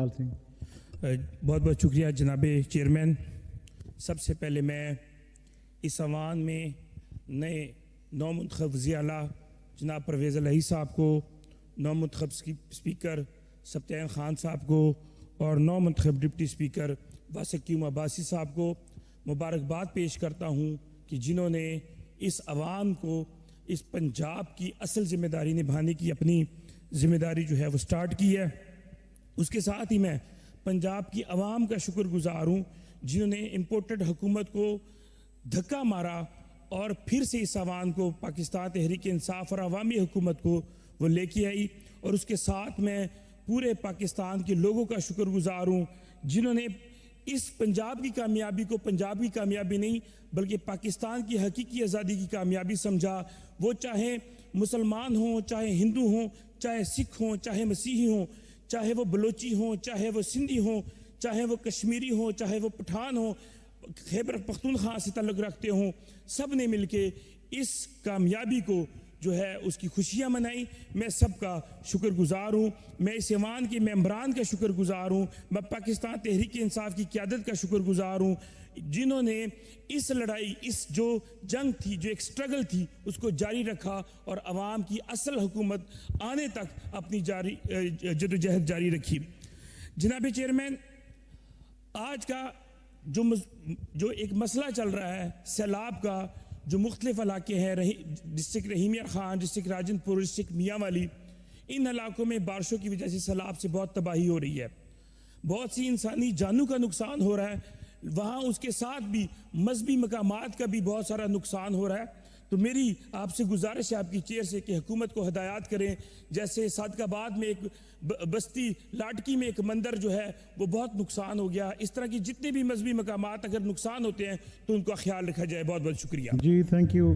جسپال سنگھ۔ بہت بہت شکریہ جناب چیئرمین۔ سب سے پہلے میں اس ایوان میں نئے نو منتخب وزیر اعلیٰ جناب پرویز الہی صاحب کو، نو منتخب اسپیکر سبطین خان صاحب کو اور نو منتخب ڈپٹی اسپیکر واسقیم عباسی صاحب کو مبارکباد پیش کرتا ہوں کہ جنہوں نے اس عوام کو اس پنجاب کی اصل ذمہ داری نبھانے کی اپنی ذمہ داری جو ہے وہ سٹارٹ کی ہے۔ اس کے ساتھ ہی میں پنجاب کی عوام کا شکر گزار ہوں جنہوں نے امپورٹڈ حکومت کو دھکا مارا اور پھر سے اس عوام کو پاکستان تحریک انصاف اور عوامی حکومت کو وہ لے کے آئی، اور اس کے ساتھ میں پورے پاکستان کے لوگوں کا شکر گزار ہوں جنہوں نے اس پنجاب کی کامیابی کو پنجاب کی کامیابی نہیں بلکہ پاکستان کی حقیقی آزادی کی کامیابی سمجھا۔ وہ چاہے مسلمان ہوں، چاہے ہندو ہوں، چاہے سکھ ہوں، چاہے مسیحی ہوں، چاہے وہ بلوچی ہوں، چاہے وہ سندھی ہوں، چاہے وہ کشمیری ہوں، چاہے وہ پٹھان ہوں، خیبر پختونخوا سے تعلق رکھتے ہوں، سب نے مل کے اس کامیابی کو جو ہے اس کی خوشیاں منائی۔ میں سب کا شکر گزار ہوں، میں اس ایوان کے ممبران کا شکر گزار ہوں، میں پاکستان تحریک انصاف کی قیادت کا شکر گزار ہوں جنہوں نے اس لڑائی، اس جو جنگ تھی، جو ایک سٹرگل تھی، اس کو جاری رکھا اور عوام کی اصل حکومت آنے تک اپنی جدوجہد جاری رکھی۔ جناب چیئرمین، آج کا جو ایک مسئلہ چل رہا ہے سیلاب کا، جو مختلف علاقے ہیں، ڈسٹرکٹ رحیم یار خان، ڈسٹرکٹ راجن پور، ڈسٹرکٹ میاں والی، ان علاقوں میں بارشوں کی وجہ سے سیلاب سے بہت تباہی ہو رہی ہے، بہت سی انسانی جانوں کا نقصان ہو رہا ہے، وہاں اس کے ساتھ بھی مذہبی مقامات کا بھی بہت سارا نقصان ہو رہا ہے۔ تو میری آپ سے گزارش ہے، آپ کی چیئر سے، کہ حکومت کو ہدایات کریں، جیسے صادق آباد میں ایک بستی لاٹکی میں ایک مندر جو ہے وہ بہت نقصان ہو گیا، اس طرح کی جتنے بھی مذہبی مقامات اگر نقصان ہوتے ہیں تو ان کا خیال رکھا جائے۔ بہت بہت شکریہ۔ جی تھینک یو۔